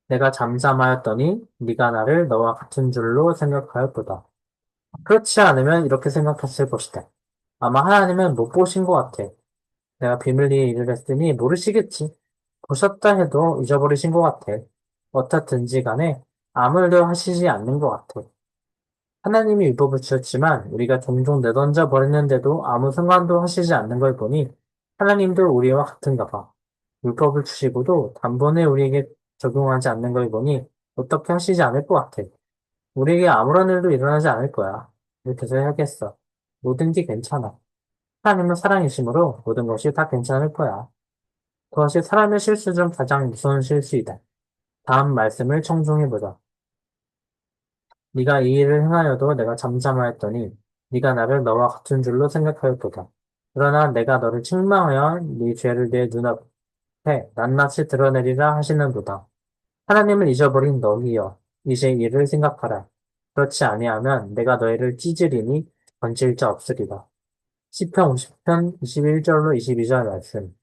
내가 잠잠하였더니 네가 나를 너와 같은 줄로 생각하였도다. 그렇지 않으면 이렇게 생각했을 것이다. 아마 하나님은 못 보신 것 같아. 내가 비밀리에 일을 했으니 모르시겠지. 보셨다 해도 잊어버리신 것 같아. 어떻든지 간에 아무 일도 하시지 않는 것 같아. 하나님이 율법을 주셨지만 우리가 종종 내던져 버리는데도 아무 상관도 하시지 않는 걸 보니 하나님도 우리와 같은가 봐. 율법을 주시고도 단번에 우리에게 적용하지 않는 걸 보니 어떻게 하시지 않을 것 같아. 우리에게 아무런 일도 일어나지 않을 거야. 이렇게 해서 해야겠어. 뭐든지 괜찮아. 하나님은 사랑이심으로 모든 것이 다 괜찮을 거야. 그것이 사람의 실수 중 가장 무서운 실수이다. 다음 말씀을 청중해보자. 네가 이 일을 행하여도 내가 잠잠하였더니 네가 나를 너와 같은 줄로 생각하였도다. 그러나 내가 너를 책망하여 네 죄를 내 눈앞에 낱낱이 드러내리라 하시는도다. 하나님을 잊어버린 너희여, 이제 이를 생각하라. 그렇지 아니하면 내가 너희를 찢으리니 건질 자 없으리라. 시편 50편 21절로 22절 말씀.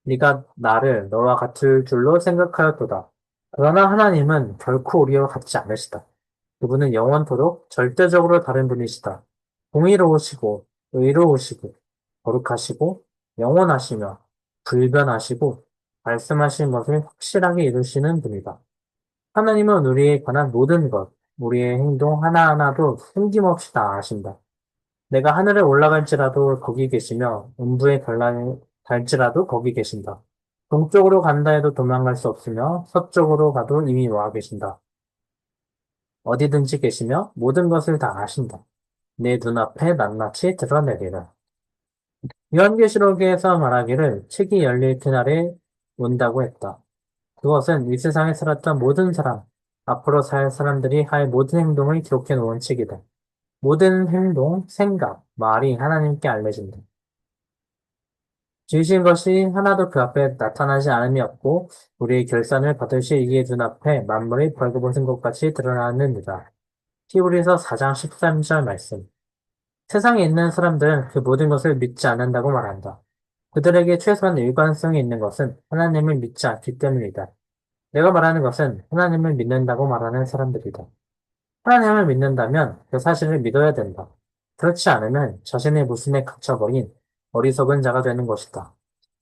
네가 나를 너와 같을 줄로 생각하였도다. 그러나 하나님은 결코 우리와 같지 않으시다. 그분은 영원토록 절대적으로 다른 분이시다. 공의로우시고 의로우시고 거룩하시고 영원하시며 불변하시고 말씀하신 것을 확실하게 이루시는 분이다. 하나님은 우리에 관한 모든 것, 우리의 행동 하나하나도 숨김없이 다 아신다. 내가 하늘에 올라갈지라도 거기 계시며 음부에 갈지라도 거기 계신다. 동쪽으로 간다 해도 도망갈 수 없으며 서쪽으로 가도 이미 와 계신다. 어디든지 계시며 모든 것을 다 아신다. 내 눈앞에 낱낱이 드러내리라. 요한계시록에서 말하기를 책이 열릴 그날에 온다고 했다. 그것은 이 세상에 살았던 모든 사람, 앞으로 살 사람들이 할 모든 행동을 기록해 놓은 책이다. 모든 행동, 생각, 말이 하나님께 알려진다. 지으신 것이 하나도 그 앞에 나타나지 않음이 없고 우리의 결산을 받으실 이의 눈앞에 만물이 벌거벗은 것 같이 드러나느니라. 히브리서 4장 13절 말씀. 세상에 있는 사람들은 그 모든 것을 믿지 않는다고 말한다. 그들에게 최소한 일관성이 있는 것은 하나님을 믿지 않기 때문이다. 내가 말하는 것은 하나님을 믿는다고 말하는 사람들이다. 하나님을 믿는다면 그 사실을 믿어야 된다. 그렇지 않으면 자신의 모순에 갇혀버린 어리석은 자가 되는 것이다.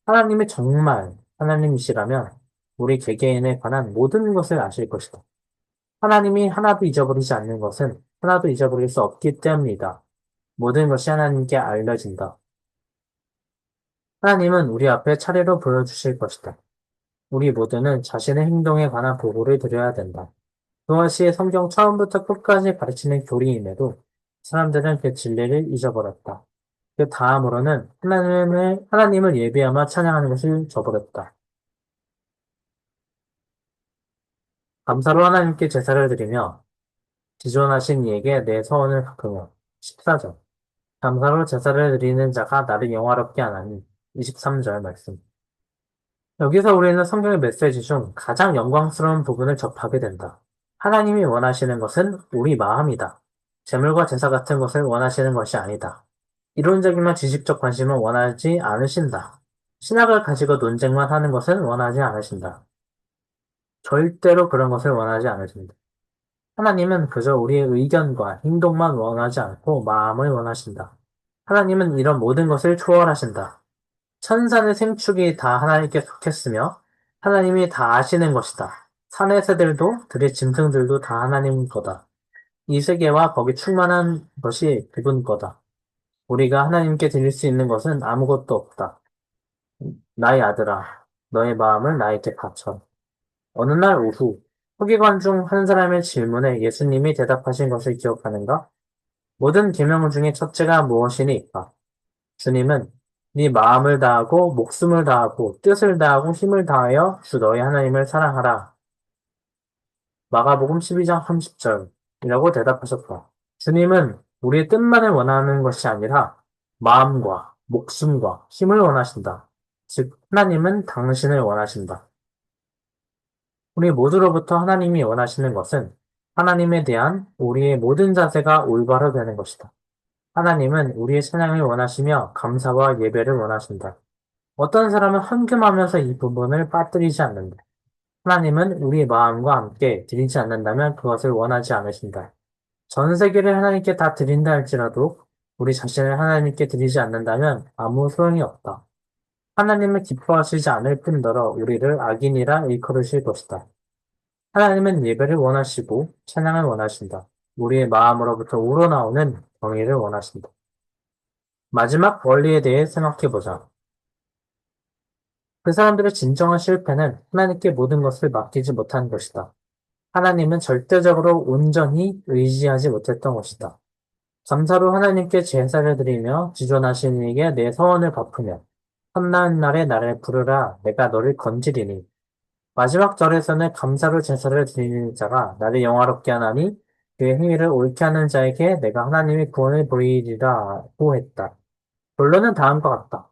하나님이 정말 하나님이시라면 우리 개개인에 관한 모든 것을 아실 것이다. 하나님이 하나도 잊어버리지 않는 것은 하나도 잊어버릴 수 없기 때문이다. 모든 것이 하나님께 알려진다. 하나님은 우리 앞에 차례로 보여주실 것이다. 우리 모두는 자신의 행동에 관한 보고를 드려야 된다. 그것이 성경 처음부터 끝까지 가르치는 교리임에도 사람들은 그 진리를 잊어버렸다. 그 다음으로는 하나님을 예배하며 찬양하는 것을 저버렸다. 감사로 하나님께 제사를 드리며 지존하신 이에게 내 서원을 갚으며 14절. 감사로 제사를 드리는 자가 나를 영화롭게 하나니 23절 말씀. 여기서 우리는 성경의 메시지 중 가장 영광스러운 부분을 접하게 된다. 하나님이 원하시는 것은 우리 마음이다. 재물과 제사 같은 것을 원하시는 것이 아니다. 이론적이며 지식적 관심은 원하지 않으신다. 신학을 가지고 논쟁만 하는 것은 원하지 않으신다. 절대로 그런 것을 원하지 않으신다. 하나님은 그저 우리의 의견과 행동만 원하지 않고 마음을 원하신다. 하나님은 이런 모든 것을 초월하신다. 천산의 생축이 다 하나님께 속했으며 하나님이 다 아시는 것이다. 산의 새들도 들의 짐승들도 다 하나님 거다. 이 세계와 거기 충만한 것이 그분 거다. 우리가 하나님께 드릴 수 있는 것은 아무것도 없다. 나의 아들아, 너의 마음을 나에게 바쳐. 어느 날 오후, 서기관 중 한 사람의 질문에 예수님이 대답하신 것을 기억하는가? 모든 계명 중에 첫째가 무엇이니까? 주님은 네 마음을 다하고 목숨을 다하고 뜻을 다하고 힘을 다하여 주 너의 하나님을 사랑하라. 마가복음 12장 30절이라고 대답하셨다. 주님은 우리의 뜻만을 원하는 것이 아니라 마음과 목숨과 힘을 원하신다. 즉, 하나님은 당신을 원하신다. 우리 모두로부터 하나님이 원하시는 것은 하나님에 대한 우리의 모든 자세가 올바로 되는 것이다. 하나님은 우리의 찬양을 원하시며 감사와 예배를 원하신다. 어떤 사람은 헌금하면서 이 부분을 빠뜨리지 않는다. 하나님은 우리의 마음과 함께 드리지 않는다면 그것을 원하지 않으신다. 전 세계를 하나님께 다 드린다 할지라도 우리 자신을 하나님께 드리지 않는다면 아무 소용이 없다. 하나님을 기뻐하시지 않을 뿐더러 우리를 악인이라 일컬으실 것이다. 하나님은 예배를 원하시고 찬양을 원하신다. 우리의 마음으로부터 우러나오는 경의를 원하신다. 마지막 원리에 대해 생각해보자. 그 사람들의 진정한 실패는 하나님께 모든 것을 맡기지 못한 것이다. 하나님은 절대적으로 온전히 의지하지 못했던 것이다. 감사로 하나님께 제사를 드리며 지존하신 이에게 내 서원을 갚으며 험나은 날에 나를 부르라 내가 너를 건지리니 마지막 절에서는 감사로 제사를 드리는 자가 나를 영화롭게 하나니 그의 행위를 옳게 하는 자에게 내가 하나님의 구원을 보이리라고 했다. 결론은 다음과 같다.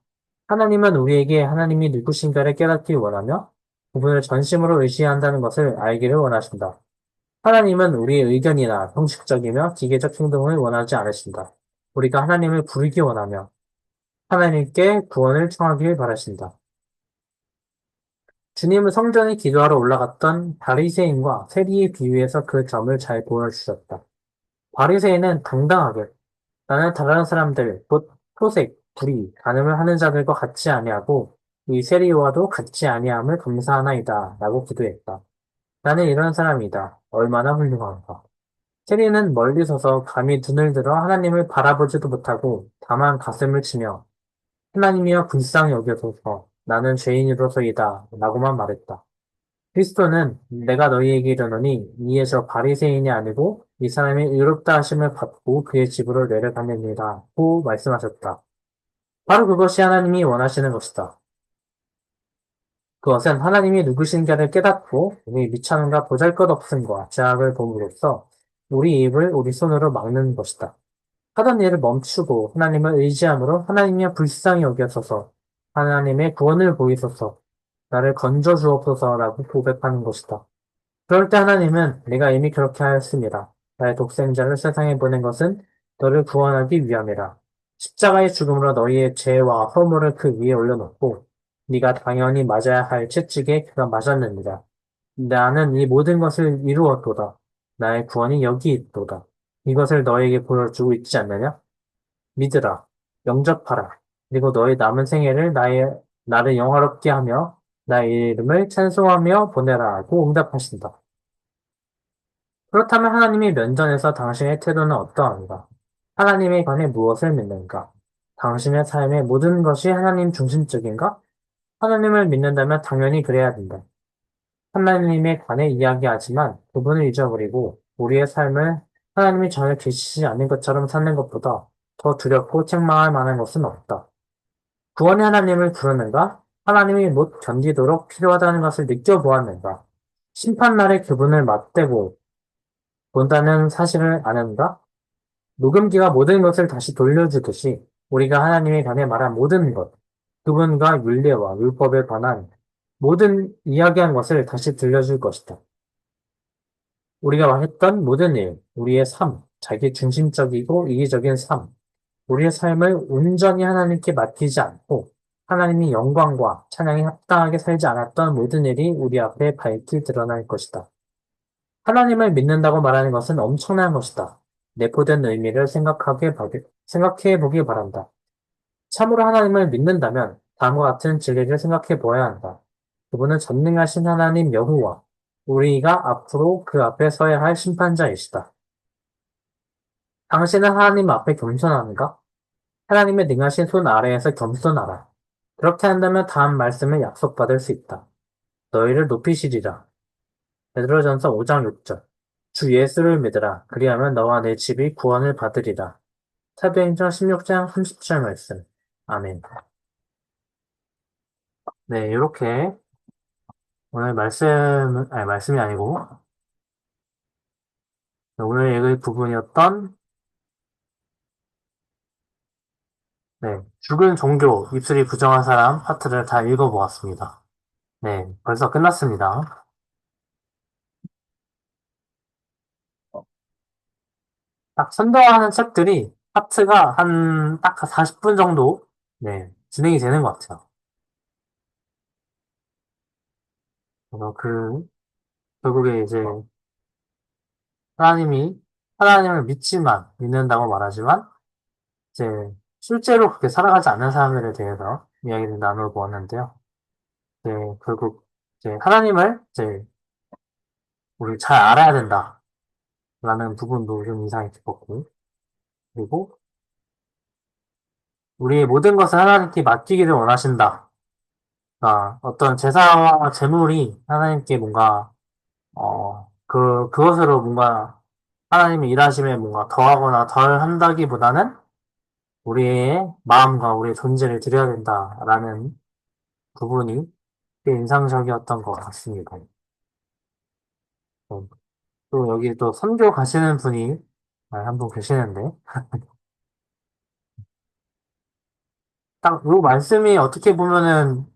하나님은 우리에게 하나님이 누구신가를 깨닫기 원하며 그분을 전심으로 의지한다는 것을 알기를 원하신다. 하나님은 우리의 의견이나 형식적이며 기계적 행동을 원하지 않으신다. 우리가 하나님을 부르기 원하며 하나님께 구원을 청하길 바라신다. 주님은 성전에 기도하러 올라갔던 바리새인과 세리의 비유에서 그 점을 잘 보여주셨다. 바리새인은 당당하게 나는 다른 사람들, 곧 토색, 불의, 간음을 하는 자들과 같지 아니하고 이 세리와도 같지 아니함을 감사하나이다 라고 기도했다. 나는 이런 사람이다. 얼마나 훌륭한가. 세리는 멀리 서서 감히 눈을 들어 하나님을 바라보지도 못하고 다만 가슴을 치며 하나님이여 불쌍히 여겨소서 나는 죄인으로서이다 라고만 말했다. 그리스도는 내가 너희에게 이르노니 이에 저 바리새인이 아니고 이 사람이 의롭다 하심을 받고 그의 집으로 내려가느니라고 말씀하셨다. 바로 그것이 하나님이 원하시는 것이다. 그것은 하나님이 누구신가를 깨닫고 우리 미천함과 보잘것없음과 죄악을 범으로써 우리 입을 우리 손으로 막는 것이다. 하던 일을 멈추고 하나님을 의지함으로 하나님이여 불쌍히 여겨서서 하나님의 구원을 보이소서 나를 건져 주옵소서라고 고백하는 것이다. 그럴 때 하나님은 내가 이미 그렇게 하였습니다. 나의 독생자를 세상에 보낸 것은 너를 구원하기 위함이라. 십자가의 죽음으로 너희의 죄와 허물을 그 위에 올려놓고 네가 당연히 맞아야 할 채찍에 그가 맞았느니라. 나는 이 모든 것을 이루었도다. 나의 구원이 여기 있도다. 이것을 너에게 보여주고 있지 않느냐? 믿으라. 영접하라. 그리고 너의 남은 생애를 나를 영화롭게 하며 나의 이름을 찬송하며 보내라고 응답하신다. 그렇다면 하나님의 면전에서 당신의 태도는 어떠한가? 하나님에 관해 무엇을 믿는가? 당신의 삶의 모든 것이 하나님 중심적인가? 하나님을 믿는다면 당연히 그래야 된다. 하나님에 관해 이야기하지만 그분을 잊어버리고 우리의 삶을 하나님이 전혀 계시지 않는 것처럼 사는 것보다 더 두렵고 책망할 만한 것은 없다. 구원의 하나님을 부르는가? 하나님이 못 견디도록 필요하다는 것을 느껴보았는가? 심판날에 그분을 맞대고 본다는 사실을 아는가? 녹음기가 모든 것을 다시 돌려주듯이 우리가 하나님에 관해 말한 모든 것, 그분과 윤리와 율법에 관한 모든 이야기한 것을 다시 들려줄 것이다. 우리가 했던 모든 일, 우리의 삶, 자기 중심적이고 이기적인 삶, 우리의 삶을 온전히 하나님께 맡기지 않고 하나님이 영광과 찬양에 합당하게 살지 않았던 모든 일이 우리 앞에 밝히 드러날 것이다. 하나님을 믿는다고 말하는 것은 엄청난 것이다. 내포된 의미를 생각해 보기 바란다. 참으로 하나님을 믿는다면 다음과 같은 진리를 생각해 보아야 한다. 그분은 전능하신 하나님 여호와, 우리가 앞으로 그 앞에 서야 할 심판자이시다. 당신은 하나님 앞에 겸손한가? 하나님의 능하신 손 아래에서 겸손하라. 그렇게 한다면 다음 말씀을 약속받을 수 있다. 너희를 높이시리라. 베드로전서 5장 6절. 주 예수를 믿으라. 그리하면 너와 내 집이 구원을 받으리라. 사도행전 16장 30절 말씀. 아멘. 네, 이렇게 오늘 말씀이 아니고 오늘 읽을 부분이었던 네, 죽은 종교, 입술이 부정한 사람 파트를 다 읽어보았습니다. 네, 벌써 끝났습니다. 딱 선정하는 책들이 파트가 딱 40분 정도 네, 진행이 되는 것 같아요. 그래서 결국에 이제 하나님이 하나님을 믿는다고 말하지만 이제 실제로 그렇게 살아가지 않는 사람들에 대해서 이야기를 나누어 보았는데요. 이제 결국 이제 하나님을 이제 우리 잘 알아야 된다라는 부분도 좀 인상이 깊었고 그리고 우리의 모든 것을 하나님께 맡기기를 원하신다. 그러니까 어떤 제사와 제물이 하나님께 뭔가 그것으로 뭔가 하나님의 일하심에 뭔가 더하거나 덜 한다기보다는 우리의 마음과 우리의 존재를 드려야 된다라는 부분이 꽤 인상적이었던 것 같습니다. 또 여기 또 선교 가시는 분이 한 분 계시는데, 딱 이 말씀이 어떻게 보면은,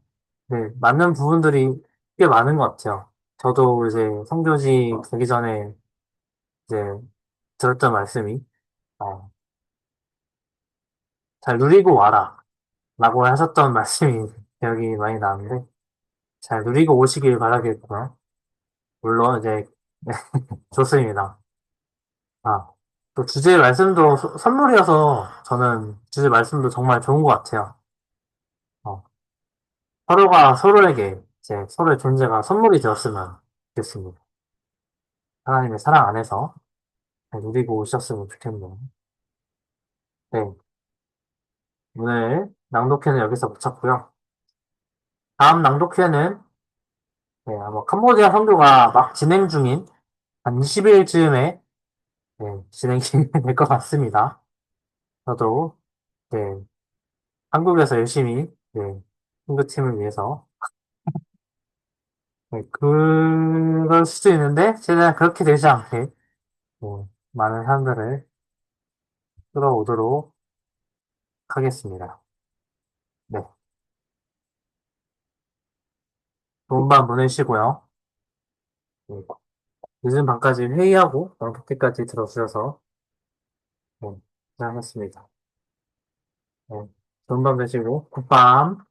네, 맞는 부분들이 꽤 많은 것 같아요. 저도 이제 선교지 가기 전에 이제 들었던 말씀이, 어, 잘 누리고 와라. 라고 하셨던 말씀이 기억이 많이 나는데, 잘 누리고 오시길 바라겠고요. 물론 이제, 좋습니다. 아, 또 주제 말씀도 선물이어서 저는 주제 말씀도 정말 좋은 것 같아요. 어, 서로가 서로에게 이제 서로의 존재가 선물이 되었으면 좋겠습니다. 하나님의 사랑 안에서 잘 누리고 오셨으면 좋겠네요. 네, 오늘 낭독회는 여기서 마쳤고요. 다음 낭독회는 네, 아마 캄보디아 선교가 막 진행 중인 한 20일쯤에 진행이 될 것 같습니다. 저도 네, 한국에서 열심히 선교팀을 위해서 그럴 수도 있는데 최대한 그렇게 되지 않게 많은 사람들을 끌어오도록 하겠습니다. 네. 좋은 밤 보내시고요. 네. 늦은 밤까지 회의하고 그렇게까지 들어주셔서 고생하셨습니다. 네. 좋은 밤 되시고 굿밤.